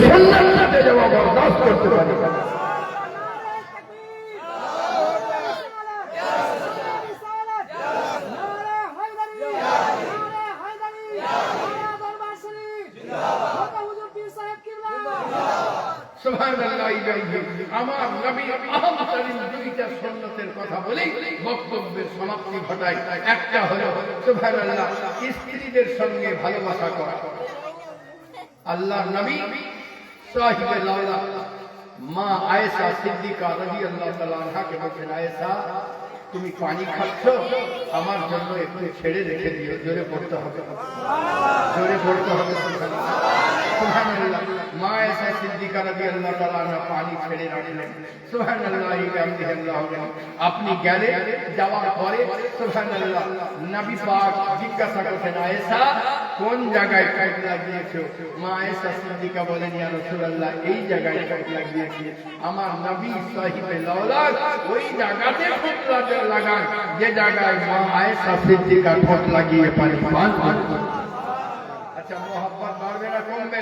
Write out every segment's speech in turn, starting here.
জান্নাতে যাওয়া বরদাস্ত করতে পারি না। আমার নবী আহমদ দুইটা সুন্নতের কথা বলেই বক্তব্যের সমাপ্তি ঘটায়। একটা হলো সুবহানাল্লাহ, স্ত্রীদের সঙ্গে ভালোবাসা করা। আল্লাহর নবী সাহিবে লাওলা মা আয়েশা সিদ্দিকা রাদিয়াল্লাহু তাআলা আনহাকে বলেন, আয়েশা তুমি পানি খাচ্ছ, আমার জন্য একটু ছেড়ে রেখে দিও। জোরে পড়তে হবে, জোরে পড়তে হবে। সুবহানাল্লাহ, মা আয়েশা সিদ্দিকা রাদিয়াল্লাহু তাআলা আনহা পানি ছেড়ে রাখলেন। সুবহানাল্লাহ, আপনি গেলে যাওয়ার পরে সুবহানাল্লাহ নবী পাক জিজ্ঞাসা করলেন, আয়েশা কোন জায়গায় কাট লাগিয়েছো? মা আয়েশা সিদ্দিকা বলেন, ইয়া রাসূলুল্লাহ এই জায়গায় কাট লাগিয়েছি। আমার নবী সাহিবে লাওলা ওই জায়গাতে ঠোঁট লাগান যে জায়গায় মা আয়েশা সিদ্দিকা ঠোঁট লাগিয়ে পানি পান করতেন। আচ্ছা, মোহাব্বত বাড়বে না কমবে?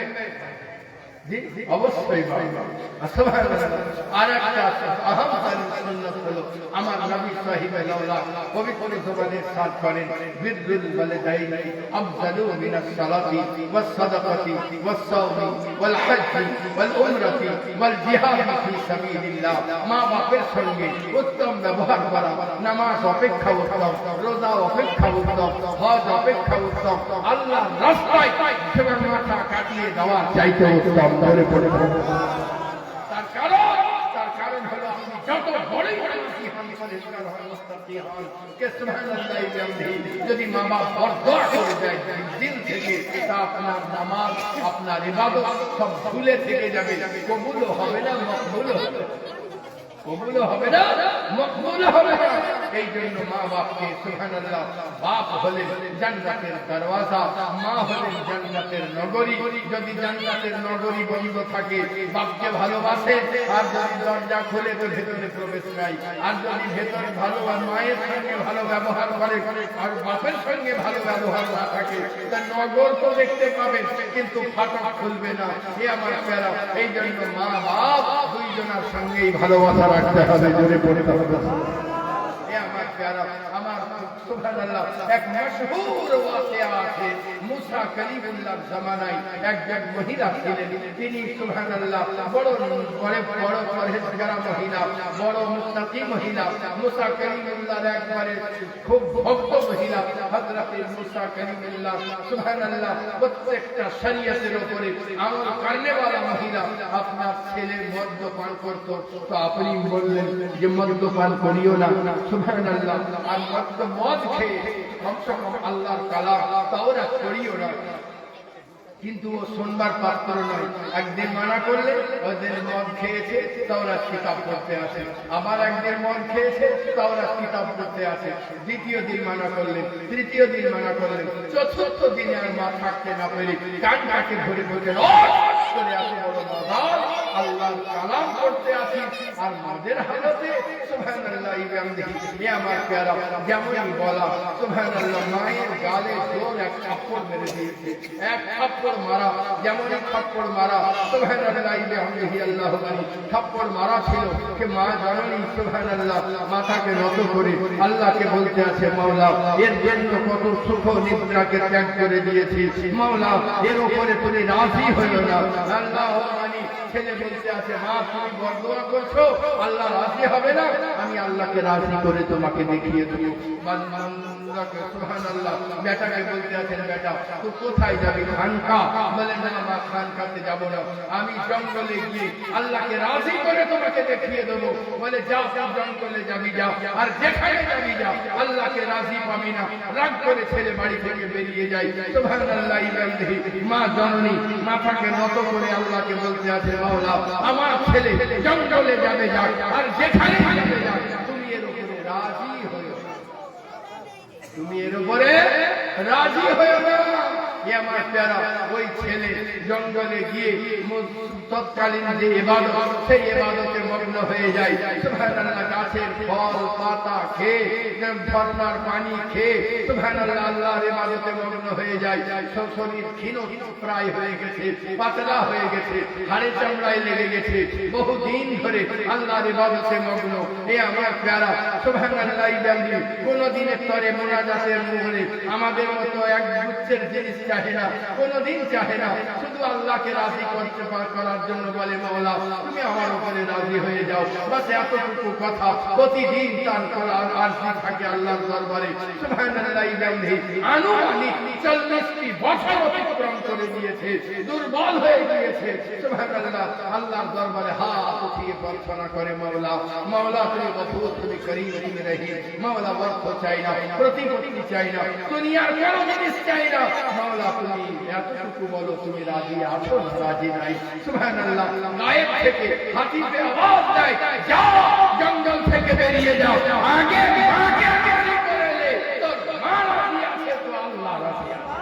অবশ্যই আর একটা আহম সুন্নাত হলো আমার নবী সাহিবে লাওলা পবিত্র জবানে সাদ করেন, বিররুল ওয়ালিদাইনি আফজালু মিনাস সালাতি ওয়াস সাদাকাতি ওয়াস সাওমি ওয়াল হজ্জি ওয়াল উমরাতি ওয়াল জিহাদি ফি সাবিলিল্লাহ। মা বাপের সঙ্গে উত্তম ব্যবহার করা নামাজ অপেক্ষা উত্তম, রোজা অপেক্ষা উত্তম, হজ অপেক্ষা উত্তম, আল্লাহর রাস্তায় সেবার মাথা কাটিয়ে দেওয়ার চাইতে উত্তম। তার কারণ হলো আপনি যত বড়ই যদি মা বাপ বরদোয়া করে দেয় দিল থেকে, তা আপনার নামাজ আপনার ইবাদত সব ভুলে থেকে যাবে, কবুলও হবে না, মকবুলও হবে, কবুলও হবে না, মকবুলও হবে না। এই জন্য মা বাপকে সুবহানাল্লাহ, বাপ হলেন জান্নাতের দরওয়াজা, মা হলেন জান্নাতের নগরী। যদি জান্নাতের নগরী বন্ধ থাকে, বাপকে ভালোবাসে আর যদি দরজা খুলে তো ভেতরে প্রবেশ নাই, আর যদি ভেতরে ভালো আর মায়ের সঙ্গে ভালো ব্যবহার করে আর বাপের সঙ্গে ভালো ব্যবহার না থাকে, তা নগর তো দেখতে পাবেন কিন্তু ফাটক খুলবে না। এ আমার প্যারা, এই জন্য মা বাপ দুইজনের সঙ্গেই ভালোবাসা রাখতে হবে, জোরে পড়তে হবে। আমার সুবহানাল্লাহ এক মশহুর ওয়াকিয়া আছে, মুসা কালিমুল্লাহর জামানায় একজন মহিলা ছিলেন, তিনি সুবহানাল্লাহ বড় পরহেজগারা মহিলা, বড় মুত্তাকি মহিলা। মুসা কালিমুল্লাহর একবারে খুব ভক্ত মহিলা। হযরত মুসা কালিমুল্লাহ সুবহানাল্লাহ প্রত্যেকটা শরীয়তের উপরে আমল করনেওয়ালা মহিলা। আপনার ছেলে মদ্যপান করতো, তো আপনি বললেন যে মদ্যপান করিও না, সুবহানাল্লাহ, আর মদ খেয়ে কমসে কম আল্লাহর কালাম তাওরাত পড়িও না। কিন্তু ও শুনবার পাত্র নয়। একদিন মানা করলে ওদের মদ খেয়েছে, তাওরাত কিতাব পড়তে আসে, আবার একদিন মদ খেয়েছে, তাওরাত কিতাব পড়তে আসে। দ্বিতীয় দিন মানা করলেন, তৃতীয় দিন মানা করলেন, চতুর্থ দিনে আর মা থাকতে না পেরে কানটাকে ধরে বলছেন, করে এত বড় বাজার আল্লাহর কালাম করতে আসি আর মদের হালতে। সুবহানাল্লাহ, আমার প্যারা যেমনই বলা, সুবহানাল্লাহ মায়ের গালে জোর এক থাপ্পড় মেরে দিয়েছে। এক থাপ্পড় মারা, যেমন থাপ্পড় মারা, সুবহানাল্লাহ আল্লাহ থাপ্পড় মারা ছিল যে মা জননী সুবহানাল্লাহ মাথাকে নত করে আল্লাহকে বলতে আছে, মাওলা এর জন্য কত সুখ নিদ্রাকে ত্যাগ করে দিয়েছি, মাওলা এর উপরে তুমি রাজি হইও না। আল্লাহ মানি ছেলে বলতে আছে, মা তুমি বরদোয়া করছো, আল্লাহ রাজি হবে না, আমি আল্লাহকে রাজি করে তোমাকে দেখিয়ে দেবো। সুবহানাল্লাহ বেটাকে বলতে আছেন, বেটা তুই কোথায় যাবি? খানকা। বলে না মা, খানকাতে যাব না, আমি জঙ্গলে গিয়ে আল্লাহকে রাজি করে তোমাকে দেখিয়ে দেবো। বলে যা, জঙ্গলে যাবি যা, আর যেখানে যাবি যা, আল্লাহকে রাজি পাবি না। রাগ করে ছেলে বাড়ি থেকে বেরিয়ে যায়। সুবহানাল্লাহ, মা জননী মাথাকে নত করে আল্লাহকে বলতে আছে, মাওলা আমার ছেলে জঙ্গলে যাবে যাক, আর যেখানে যাবে যাক, তুমি এর উপরে রাজি হও, তুমি এর উপরে রাজি হও না। এ আমার প্যারা ওই ছেলে জঙ্গলে গিয়ে তৎকালীন যে ইবাদত সেই ইবাদতে মগ্ন হয়ে যায় সুবহানাল্লাহ গাছের ফল পাতা খেয়ে ঝর্ণার পানি খেয়ে সুবহানাল্লাহ আল্লাহর ইবাদতে মগ্ন হয়ে যায় শরীর ক্ষীণ প্রায় হয়ে গেছে পাতলা হয়ে গেছে হাড়ে চামড়ায় লেগে গেছে বহুদিন ধরে আল্লাহর ইবাদতে মগ্ন এ আমার প্যারা সুবহানাল্লাহ ইলাহি কোনদিনের তরে মোনাজাতের মুহূর্তে আমাদের মতো এক গুচ্ছের জিনিস চাহে না কোনদিন চাহে না শুধু আল্লাহকে রাজি করতে করার জন্য বলে মাওলা তুমি আমার উপরে রাজি হয়ে যাও বাস এতটুকু কথা প্রতিদিন তার করার আরজি থাকে আল্লাহর দরবারে সুবহানাল্লাহ ইলাহি আনুমানিক 40টি বছর অতিক্রম করে দিয়েছে দুর্বল হয়ে গিয়েছে সুবহানাল্লাহ আল্লাহর দরবারে হাত উঠিয়ে প্রার্থনা করে মাওলা মাওলা তুমি গফুর তুমি করিম তুমি রহিম মাওলা অর্থ চাই না প্রতিপত্তি চাই না দুনিয়ার কোনো জিনিস চাই না মাওলা তুমি এতটুকু বলো তুমি রাজি আছো না রাজি নাই সুবহানাল্লাহ গায়েব থেকে হাতিতে আওয়াজ দেয় যাও জঙ্গল থেকে বেরিয়ে যাও আগে আগে আগে করে লে তোর মা রাজি আছে তো আল্লাহ রাজি আছে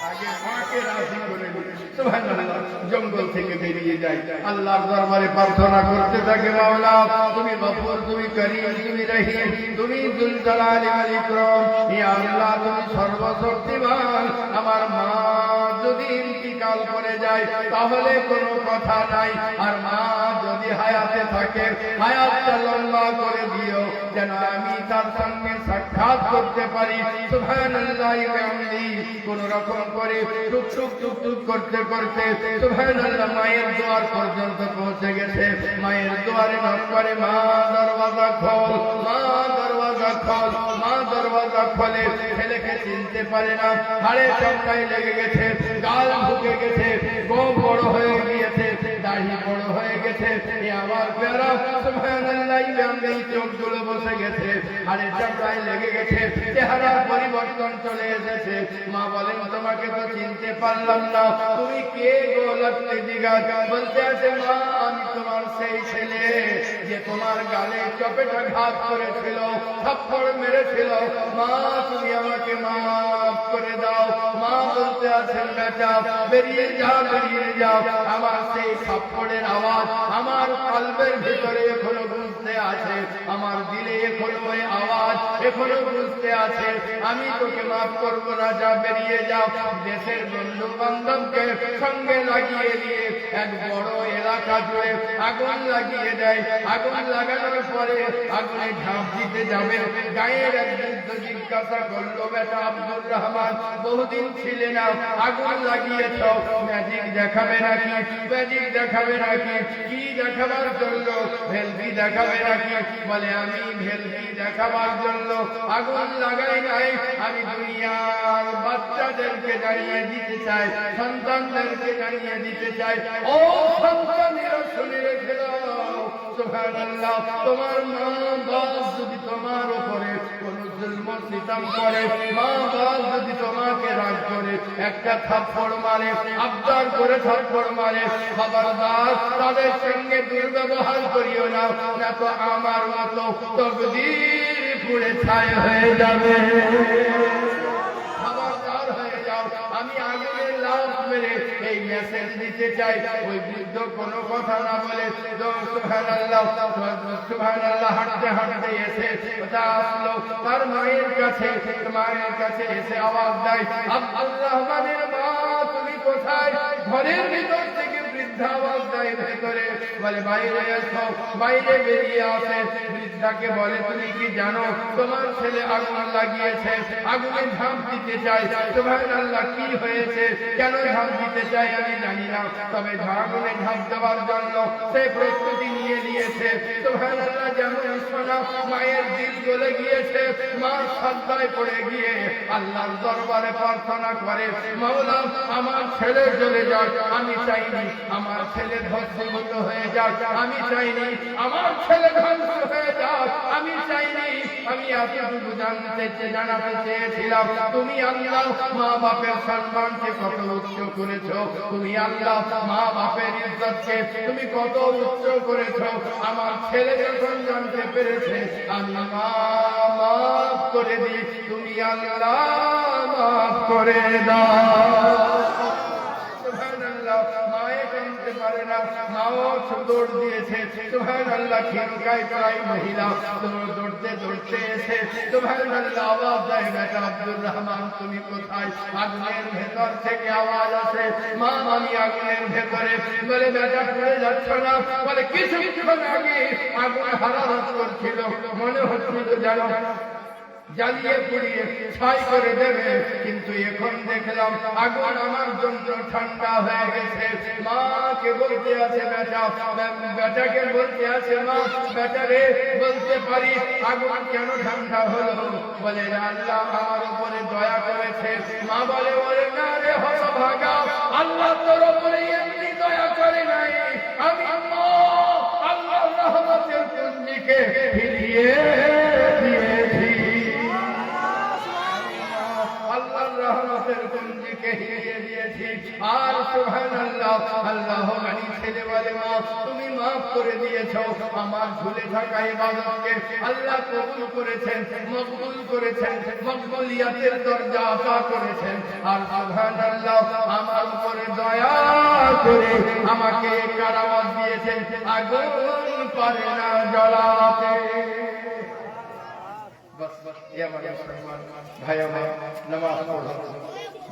আগে মাকে রাজি করে লে সুবহানাল্লাহ জঙ্গল থেকে বেরিয়ে যায় আল্লাহর দরবারে প্রার্থনা করতে থাকে মাওলা তুমি গফুর তুমি করিম তুমি রহিম তুমি যুল জালালি ওয়াল ইকরাম ইয়া আল্লাহ তুমি সর্বশক্তিমান আমার মা যদি ইন্তিকাল করে যায় তাহলে কোনো কথা নাই আর মা যদি হায়াতে থাকে হায়াতটা লম্বা করে দিও যেন আমি তার সঙ্গে সাক্ষাৎ করতে পারি সুবহানাল্লাহ বিহামদি কোন রকম করে টুক টুক টুক টুক করতে করতে সুবহানাল্লাহ মায়ের দুয়ার পর্যন্ত পৌঁছে গেছে মায়ের দুয়ারে নক করে মা দরওয়াজা খোল মা দরওয়াজা খোল মা দরওয়াজা খোলে ছেলেকে চিনতে পারে না হাড়ে চামড়ায় লেগে গেছে গাল ঢুকে গেছে গোপ বড় হয়ে গিয়েছে দাড়ি বড় হয়ে গেছে এ আমার প্যারা সুবহানাল্লাহ এই চোখগুলো বসে গেছে হাড়ে চামড়ায় লেগে গেছে চেহারার পরিবর্তন চলে এসেছে মা বলেন তোমাকে তো চিনতে পারলাম না তুমি কে গো লক্ষ্মী জিজ্ঞাসা বলতে আছে মা আমি তোমার সেই ছেলে যে তোমার গালে চপেটা ঘাত করেছিল থাপ্পড় মেরেছিল মা তুমি আমাকে মাফ করে দাও মা বলতে আছেন বেটা বেরিয়ে যাও আমার সেই থাপ্পড়ের আওয়াজ আমার কলবের ভিতরে এখনো গুনতে আছে আমার দিলে এখনো ওই আওয়াজ এখনো গুনতে আছে আমি তোকে মাফ করবো না যা বেরিয়ে যাও দেশের বন্ধু বান্ধবকে সঙ্গে লাগিয়ে দিয়ে এক বড় এলাকা জুড়ে আগুন লাগিয়ে দেয় আগুন লাগানোর পরে আগুনে ঝাঁপ দিতে যাবে গায়ের এক বৃদ্ধ জিজ্ঞাসা করলো বেটা আব্দুর রহমান বহুদিন ছিলে না আগুন লাগিয়েছ ম্যাজিক দেখাবে নাকি ম্যাজিক দেখাবে নাকি কি দেখাবার জন্য ভেলকি দেখাবে নাকি বলে আমি ভেলকি দেখাবার জন্য আগুন লাগাই নাই আমি দুনিয়ার বাচ্চাদেরকে জানিয়ে দিতে চাই সন্তানদেরকে জানিয়ে দিতে চাই ও সন্তানেরা শুনে রেখে দাও সুবহানাল্লাহ তোমার মা বাপ যদি তোমার উপরে কোন জুলম সিতম করে মা বাপ যদি তোমাকে রাগ করে একটা থাপ্পড় মারে আবদার করে থাপ্পড় মারে খবরদার তাদের সঙ্গে দুর্ব্যবহার করিও না না তো আমার মতো তকদীর পুড়ে ছাই হয়ে যাবে খবরদার হয়ে যাও আমি আগুনের লাভ মেরে এই মেসেজ দিতে চাই ওই বৃদ্ধ কোনো কথা না বলে সুবহানাল্লাহ হাঁটতে হাঁটতে এসে আসলো তার মায়ের কাছে এসে আওয়াজ দেয় আব্দুর রহমানের মা তুমি কোথায় ঘরের ভিতর থেকে বৃদ্ধা আওয়াজ দেয় ভেতরে বলে বাইরে এসো বাইরে বেরিয়ে আসে বৃদ্ধাকে বলে তুমি কি জানো তোমার ছেলে আগুন লাগিয়েছে আগুনে ঝাঁপ দিতে চাই সুবহানাল্লাহ কি হয়েছে কেন ঝাঁপ দিতে চাই আমি জানি না তবে আগুনে ঝাঁপ দেওয়ার জন্য সে প্রস্তুতি নিয়ে নিয়েছে সুবহানাল্লাহ যেমন শোনা মায়ের দিল গলে গিয়েছে মা সাজদায় পড়ে গিয়ে আল্লাহর দরবারে প্রার্থনা করে মাওলা আমার ছেলে চলে যাক আমি চাইনি আমার ছেলে ধ্বংসীভূত হয়ে যাক, আমি চাইনি আমার ছেলে ধ্বংস হয়ে যাক, আমি চাইনি। আমি এতটুকু জানাতে চেয়েছিলাম তুমি আল্লাহ মা বাপের সম্মানকে কত উচ্চ করেছো, তুমি আল্লাহ মা বাপের ইজ্জতকে তুমি কত উচ্চ করেছো। আমার ছেলে যখন জানতে পেরেছে আমি মাফ করে দিই, তুমি আল্লাহ মাফ করে দাও। সুবহানাল্লাহ, মায়ে জানতে পারে না, মাও দৌড় দিয়েছে। সুবহানাল্লাহ, খিনকায় প্রায় মহিলা দৌড়তে দৌড়তে এসে সুবহানাল্লাহ আওয়াজ দেয়, বেটা আব্দুর রহমান তুমি কোথায়? আগুনের ভেতর থেকে আওয়াজ আসে, মা আমি আগুনের ভেতরে। বলে বেটা পড়ে যাচ্ছ না? বলে কিছুক্ষণ আগে আগুন হারাহাত করছিল, মনে হচ্ছিল জানো জ্বালিয়ে পুড়িয়ে ছাই করে দেবে, কিন্তু এখন দেখলাম আগুন আমার জন্য ঠান্ডা হয়ে গেছে। মাকে বলতে আছে বেটা, বেটাকে বলতে আছে মা, বেটা রে বলতে পারি আগুন কেন ঠান্ডা হলো? বলে আল্লাহ আমার উপরে দয়া করেছে। মা বলে ওরে না রে হতভাগা, আল্লাহ তোর উপরে এমনি দয়া করে নাই, আমি আল্লাহর রহমতের পুঞ্জিকে ফিরিয়ে দিয়েছি, আল্লাহর রহমতের পুঞ্জিকে ফিরিয়ে দিয়েছি। আর সুবহানাল্লাহ, আল্লাহ মানি ছেলে বলে মা তুমি মাফ করে দিয়েছো, আমার ঝুলে থাকা ইবাদতকে আল্লাহ কবুল করেছেন, মকবুল করেছেন, মকবুলিয়াতের দরজা আশা করেছেন। আর সুবহানাল্লাহ আমার উপরে দয়া করে আমাকে কারামত দিয়েছেন, আগুন পারে না জ্বলাতে। बस बस ये हमारे मुसलमान भाई हमें नमाज पढ़ो,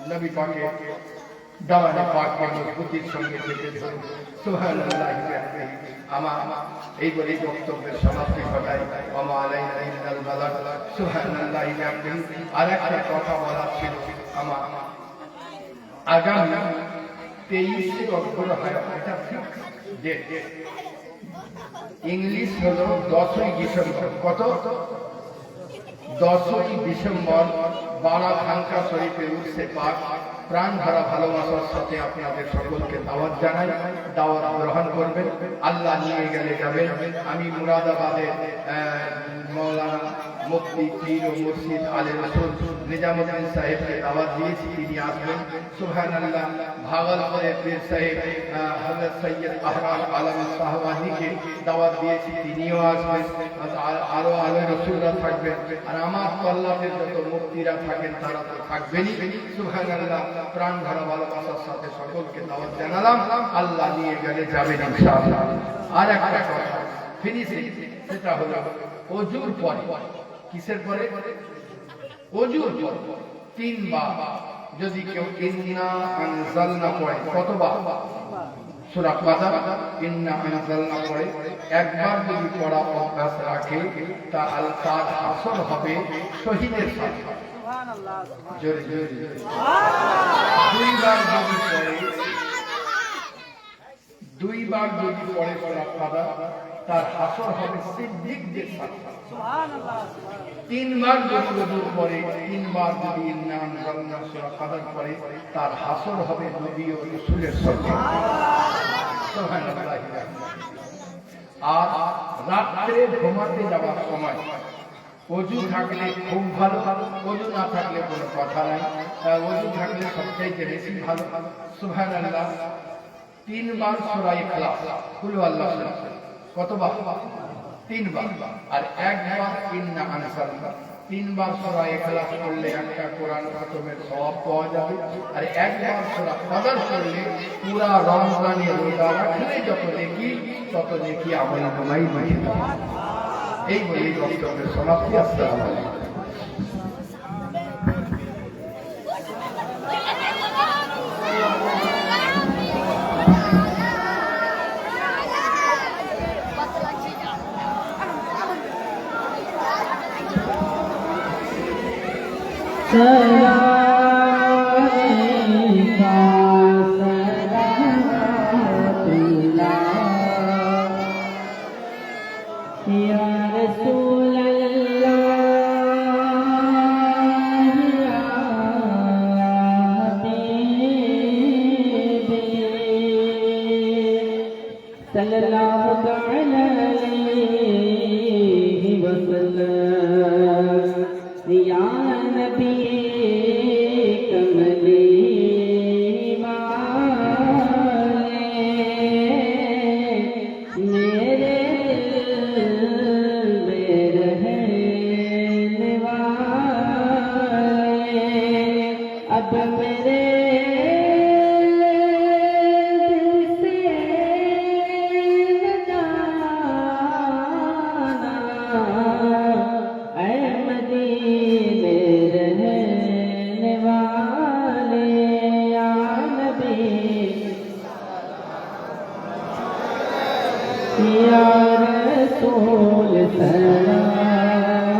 नबी पाक के दामन पाक के मजबूती संगे থেকে ধরুন। সুবহানাল্লাহ এই বলে বক্তব্যের সমাপ্তি ঘটাই। ওমা আলাইনা ইল্লাল বালাগ। সুবহানাল্লাহ। আর একটা কথা বলার ছিল, আমার আগামী 23 অক্টোবর হয় এটা ফিক্স ডেট। ইংলিশ হলো 10ই ডিসেম্বর। কত? 10ই ডিসেম্বর বারা খানকা শরীফে উর্সে পাক। প্রাণ ভরা ভালোবাসার সাথে আপনাদের সকলকে দাওয়াত জানাই, দাওয়াত গ্রহণ করবেন। আল্লাহ নিয়ে গেলে যাবেন। আমি মুরাদাবাদের মৌলানা মুফতি পীর ও মুর্শিদ আলে রাসূল নিজামুদ্দিন সাহেবকে দাওয়াত দিয়েছি, তিনি আসবেন। সুবহানাল্লাহ। ভাগলপুরের পীর সাহেব হযরত সৈয়দ আহরাম আলম সাহবানীকে দাওয়াত দিয়েছি, তিনিও আসবেন। আরো আলে রাসূলরা থাকবেন। আর আমার পাল্লাতে যত মুফতিরা থাকেন তারা তো থাকবেনই। সুবহানাল্লাহ। প্রাণ ভরা ভালোবাসার সাথে সকলকে দাওয়াত জানালাম। আল্লাহ নিয়ে গেলে যাবেন ইনশাআল্লাহ। আর একটা কথা ফিনিশিং, সেটা হলো ওযুর পরে। কিসের পরে? ওযুর পরে 3 বার যদি কেউ ইন্না আনজালনা পড়ে, কতবার? সূরা কাদর ইন্না আনজালনা পড়ে একবার যদি পড়া অভ্যাস রাখে তা তার হাসর হবে শহীদের সাথে। সুবহানাল্লাহ। জোরে জোরে। 2 বার যদি পড়ে সূরা কাদর তার হাসর হবে সিদ্দিকদের সাথে। সুবহানাল্লাহ। 3 বার যদি ওযুর পড়ে, 3 বার যদি ইন্না আনজালনা সূরা কাদর পড়ে তার হাসর হবে নবী ও রাসূলের সাথে। সুবহানাল্লাহ। আর রাতে ঘুমাতে যাওয়ার সময় ওযু থাকলে খুব ভালো, ওযু না থাকলে কোনো কথা নাই। ওযু থাকলে সবচেয়ে বেশি ভালো। সুবহানাল্লাহ। 3 বার সূরা ইখলাস কুল আল্লাহ। কতবার? 3 বার। আর একবার ইন্না আনজালনা। 3 বার সূরা ইখলাস পড়লে একটা কোরআন খতমের সওয়াব পাওয়া যাবে। আর একবার সূরা কাদর পড়লে পুরা রমজানের রোজা রাখলে যত নেকি তত নেকি আমল নামাই হয়ে যাবে। এই বলে বক্তব্যের সমাপ্তি। আসসালামু আলাইকুম। सल्लल्लाहु तआला अलैहि वसल्लम या नबी कमली वाले मेरे दिल में रहने वाले अब मेरे या रसूल सलाम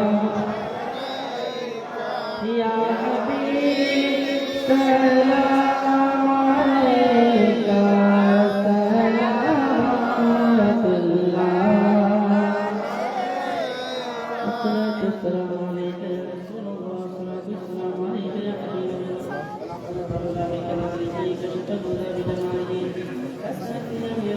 या हबीब सलाम अलैका सलावतुल्लाह अस्सलातु अलैका या रसूलल्लाह अस्सलातु अलैका या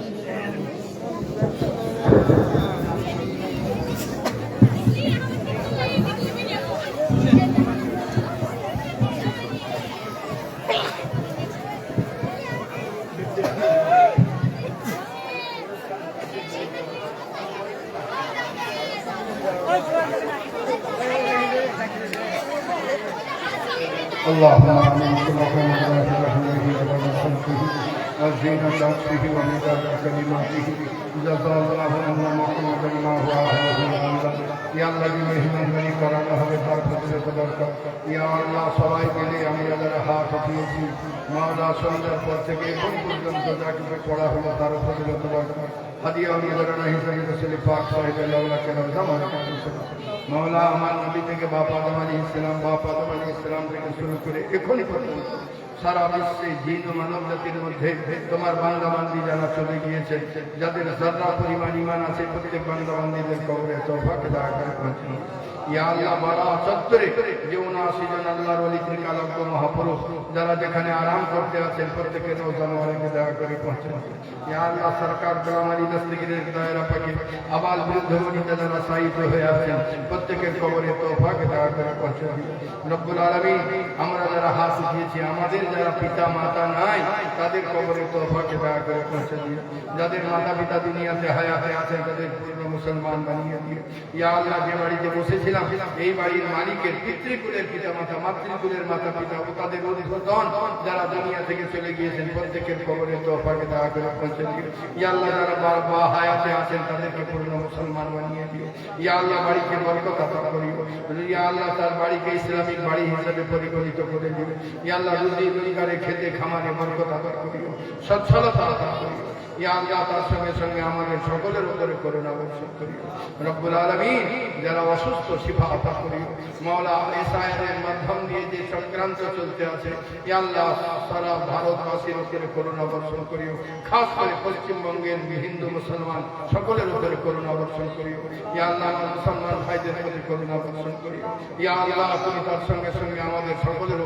اللهم آمين اللهم بارك له وعلى خلقه وزينة عرشه ومداد كلماته جزا الله عنا محمدا ما هو أهله يا الله মেহমানদারি করানো হবে তার ফজিলত বরকত ইয়া আল্লাহ সবাই মিলে আমরা যারা হাত উঠিয়েছি মাওলা সন্ধ্যার পর থেকে এখন পর্যন্ত যা কিছু পড়া হলো তার ফজিলত বরকত হাদিয়া নিবারণ হিসেবে রাসূল পাক সাল্লাল্লাহু আলাইহি ওয়াসাল্লাম মাওলা আমার নবী থেকে বাপ আদম আলাইহিস সালাম থেকে শুরু করে এখনই পর্যন্ত সারা বিশ্বে জিন ও মানব জাতির মধ্যে তোমার বান্দা বান্দি যারা চলে গিয়েছে যাদের যারা পরিমাণ ঈমান আছে প্রত্যেক বান্দা বান্দিদের কবরে তওবাকে দয়া করে পৌঁছে ইয়া আল্লাহ বারা চত্বরে যে 79 জন আল্লাহর ওলি ত্রিকালজ্ঞ মহাপুরুষ যারা যেখানে আরাম করতে আছেন প্রত্যেকের রোজা মোবারকে দয়া করে পৌঁছে ইয়া আল্লাহ সরকার গোলাম আলী দস্তগীরের দায়রা পাকে আবাল বৃদ্ধ বনিতা যারা শায়িত হয়ে আছেন প্রত্যেকের কবরে তওবাকে দয়া করে পৌঁছে রব্বুল আলামিন আমরা যারা হাত উঠিয়েছি আমাদের যারা পিতা মাতা নাই তাদের কবরে তওবাকে দয়া করে পৌঁছে দিয়ে যাদের মাতা পিতা দুনিয়াতে হায়াতে আছেন তাদের পূর্ণ মুসলমান বানিয়ে দিয়ে ইয়া আল্লাহ যে বাড়িতে বসেছিলাম এই বাড়ির মালিকের পিতৃকুলের পিতা মাতা মাতৃকুলের মাতা পিতা ও তাদের অধিকতন যারা দুনিয়া থেকে চলে গিয়েছেন প্রত্যেকের কবরে তওবাকে দয়া করে পৌঁছে দিয়ে ইয়া আল্লাহ যারা বাবা হায়াতে আছেন তাদেরকে পূর্ণ মুসলমান বানিয়ে দিও ইয়া আল্লাহ বাড়িকে বরকত আতা করিও ইয়া আল্লাহ তার বাড়িকে ইসলামিক বাড়ি হিসেবে পরিগণিত করে দিও ইয়া আল্লাহ রুজি রোজগারে খেতে খামারে বরকত আতা করিও সচ্ছলতা আতা করিও ইয়া আল্লাহ তার সঙ্গে সঙ্গে আমাদের সকলের উপরে করুণা বর্ষণ করিও রব্বুল আলামিন যারা অসুস্থ শিফা আতা করিও মাওলা এসআইয়ের মাধ্যম দিয়ে যে চক্রান্ত চলতে আছে ইয়া আল্লাহ সারা ভারতবাসীর উপরে করুণা বর্ষণ করিও খাস করে পশ্চিমবঙ্গের হিন্দু মুসলমান সকলের উপরে করুণা বর্ষণ করিও ইয়া আল্লাহ মুসলমান ভাইদের উপরে করুণা বর্ষণ করিও ইয়া আল্লাহ তুমি তার সঙ্গে সঙ্গে আমাদের সকলের